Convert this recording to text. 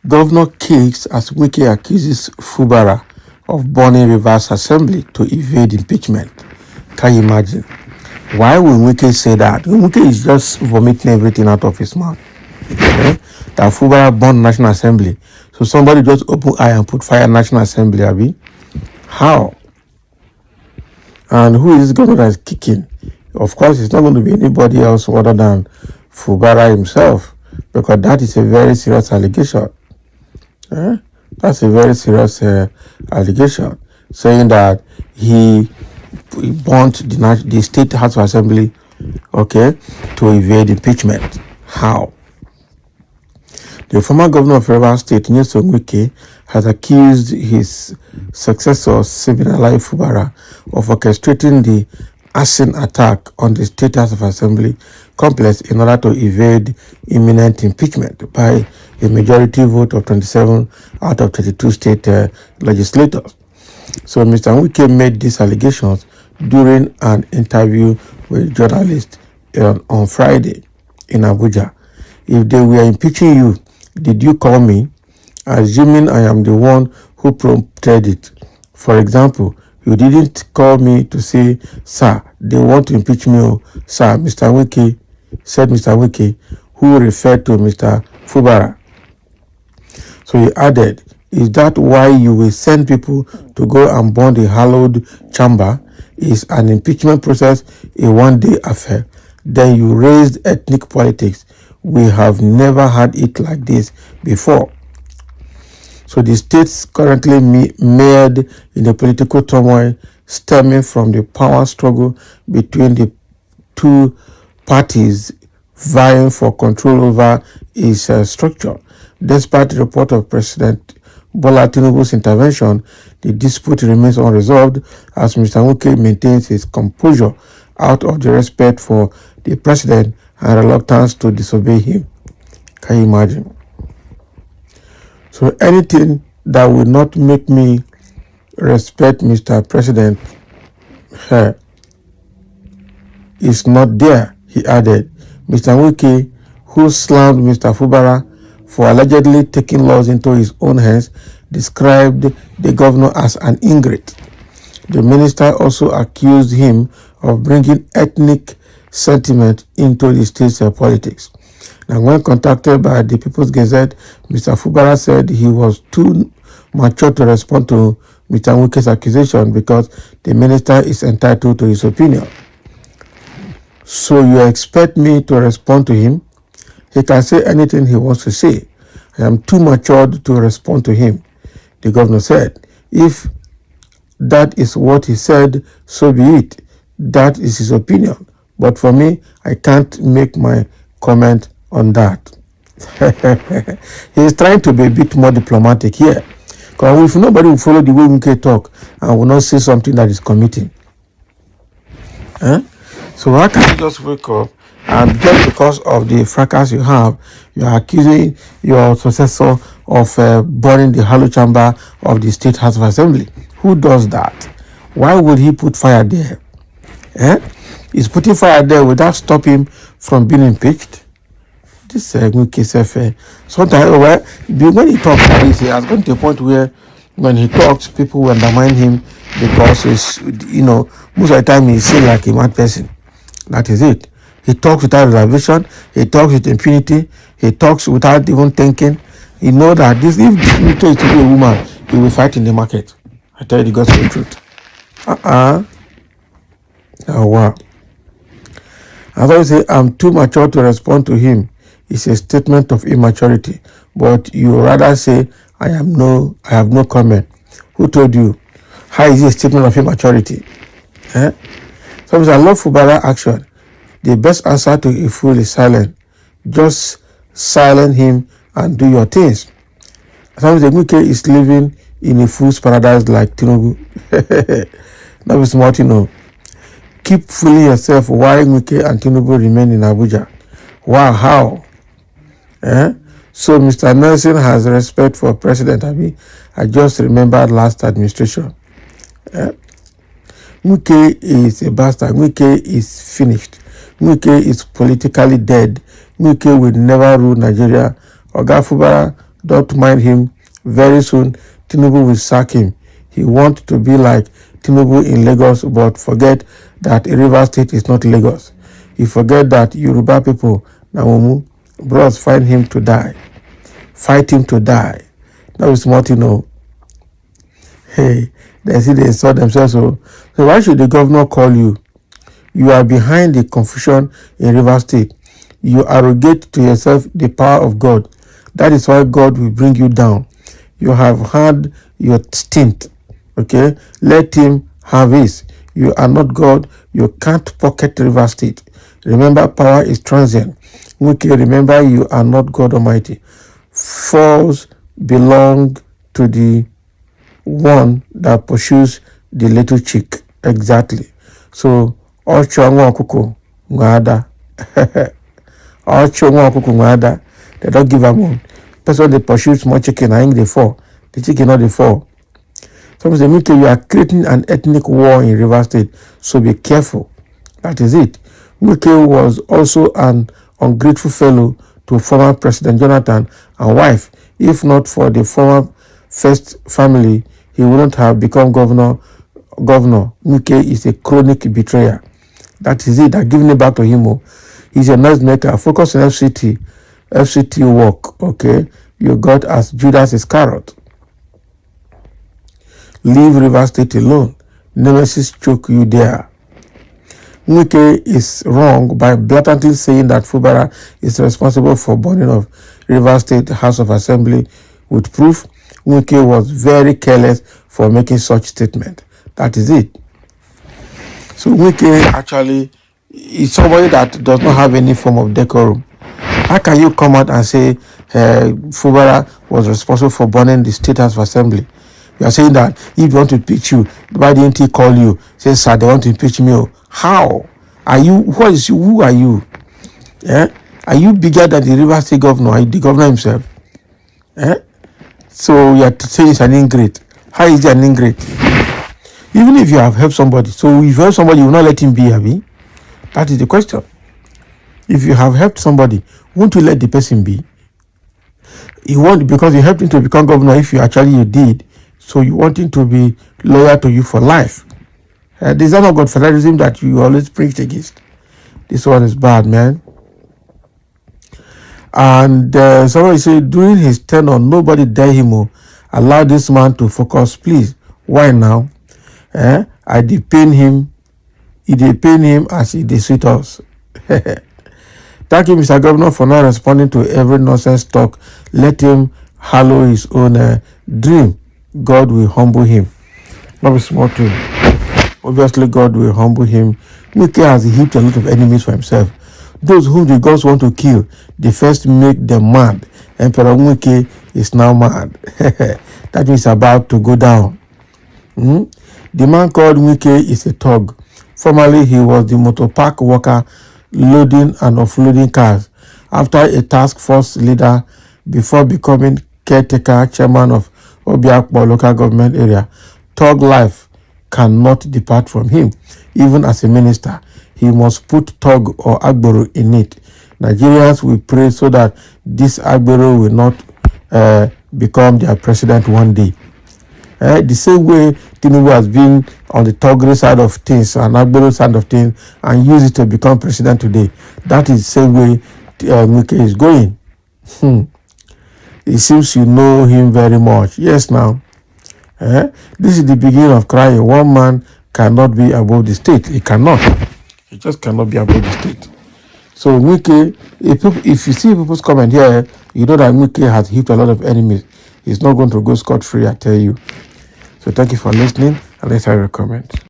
Governor kicks as Wike accuses Fubara of burning reverse assembly to evade impeachment. Can you imagine? Why will Wike say that? Wike is just vomiting everything out of his mouth. Okay? That Fubara burned National Assembly. So somebody just open eye and put fire National Assembly, Abi? How? And who is this governor that is kicking? Of course, it's not going to be anybody else other than Fubara himself, because that is a very serious allegation. That's a very serious allegation, saying that he burnt the State House of Assembly, okay, to evade impeachment. How? The former governor of Rivers State, Nyesom Wike, has accused his successor, Siminalayi Fubara, of orchestrating the arson attack on the State House of Assembly complex in order to evade imminent impeachment by a majority vote of 27 out of 32 state legislators. So Mr. Wike made these allegations during an interview with journalists on Friday in Abuja. If they were impeaching you, did you call me? Assuming I am the one who prompted it. For example, you didn't call me to say, sir, they want to impeach me, oh, sir, Mr. Wike, said Mr. Wike, who referred to Mr. Fubara. So he added, is that why you will send people to go and burn the hallowed chamber? Is an impeachment process a one-day affair? Then you raised ethnic politics. We have never had it like this before. So the states currently mired in the political turmoil stemming from the power struggle between the two parties vying for control over its structure. Despite the report of President Bola Tinubu's intervention, the dispute remains unresolved as Mr. Wike maintains his composure out of the respect for the president and reluctance to disobey him. Can you imagine? So anything that will not make me respect Mr. President is not there, he added. Mr. Wike, who slammed Mr. Fubara for allegedly taking laws into his own hands, described the governor as an ingrate. The minister also accused him of bringing ethnic sentiment into the state's politics. Now, when contacted by the People's Gazette, Mr. Fubara said he was too mature to respond to Mr. Wike's accusation because the minister is entitled to his opinion. So you expect me to respond to him? He can say anything he wants to say. I am too matured to respond to him, the governor said. If that is what he said, so be it. That is his opinion. But for me, I can't make my comment on that. He is trying to be a bit more diplomatic here. Because if nobody will follow the way Wike talk and will not say something that is committing. So why can't you just wake up and just because of the fracas you have, you are accusing your successor of burning the hollow chamber of the State House of Assembly? Who does that? Why would he put fire there? Is putting fire there without stopping him from being impeached? This Wike self, sometimes when he talks like this, he has gone to a point where when he talks, people will undermine him because he's, most of the time he's seen like a mad person. That is it. He talks without reservation. He talks with impunity. He talks without even thinking. You know that if Nito is to be a woman, he will fight in the market. I tell you the gospel truth. Oh, wow. As I say, I'm too mature to respond to him. It's a statement of immaturity. But you rather say, I have no comment. Who told you? How is it a statement of immaturity? Sometimes I love Fubara action. The best answer to a fool is silent. Just silence him and do your things. Sometimes the Wike is living in a fool's paradise like Tinubu. That is smart, Keep fooling yourself why Wike and Tinubu remain in Abuja. Wow, how? So Mr. Nelson has respect for President Abi. I just remembered last administration. Wike is a bastard. Wike is finished. Wike is politically dead. Wike will never rule Nigeria. Oga Fubara, don't mind him. Very soon, Tinubu will sack him. He wants to be like Tinubu in Lagos, but forget that Rivers State is not Lagos. He forget that Yoruba people, Naomu, bros, find him to die. Fight him to die. That is smart, you know. Hey, they see they saw themselves. So why should the governor call you? You are behind the confusion in Rivers State. You arrogate to yourself the power of God. That is why God will bring you down. You have had your stint. Okay? Let him have his. You are not God. You can't pocket Rivers State. Remember, power is transient. Okay, remember, you are not God Almighty. Falls belong to the one that pursues the little chick. Exactly. So, ocho nwa ọkụkọ ngada. Ocho nwa ọkụkọ ngada. They don't give a moon. Person they pursue small chicken, I think they fall. The chicken not they fall. Some say, Mike, you are creating an ethnic war in Rivers State, so be careful. That is it. Wike was also an ungrateful fellow to former President Jonathan and wife. If not for the former first family, he wouldn't have become governor. Wike is a chronic betrayer. That is it. I'm giving it back to him. He's a nice maker. Focus on FCT work. Okay, you got as Judas Iscariot. Leave Rivers State alone. Nemesis choke you there. Wike is wrong by blatantly saying that Fubara is responsible for burning of Rivers State House of Assembly with proof. Wike was very careless for making such statement. That is it. So Wike actually is somebody that does not have any form of decorum. How can you come out and say Fubara was responsible for burning the State House of Assembly? You are saying that if you want to impeach you, why didn't he call you? Say, sir, they want to impeach me. How? Are you? Who are you? Eh? Are you bigger than the Rivers State governor? Are you the governor himself? Eh? So you are saying it's an ingrate. How is he an ingrate? Even if you have helped somebody, so if you help somebody, you will not let him be happy. That is the question. If you have helped somebody, won't you let the person be? You want, because you helped him to become governor. If you did, so you want him to be loyal to you for life. This is not Godfatherism that you always preach against. This one is bad, man. And somebody said during his tenure, nobody dare him. Allow this man to focus, please. Why now? I depain him. He depain him as he suit us. Thank you, Mr. Governor, for not responding to every nonsense talk. Let him hallow his own dream. God will humble him. Not be small too. Obviously, God will humble him. Wike has heaped a lot of enemies for himself. Those whom the gods want to kill, they first make them mad. Emperor Wike is now mad. That means it's about to go down. The man called Wike is a thug. Formerly, he was the motor park worker loading and offloading cars. After a task force leader, before becoming caretaker chairman of Obiakpo local government area, thug life cannot depart from him. Even as a minister, he must put thug or agboro in it. Nigerians will pray so that this agboro will not become their president one day. The same way Tinubu has been on the thuggery side of things and agboro side of things and use it to become president today. That is the same way Wike is going. It seems you know him very much. Yes, now. This is the beginning of crying. One man cannot be above the state. He cannot. He just cannot be above the state. So Wike, if you see people's comment here, you know that Wike has heaped a lot of enemies. He's not going to go scot-free, I tell you. So thank you for listening, and let's have a comment.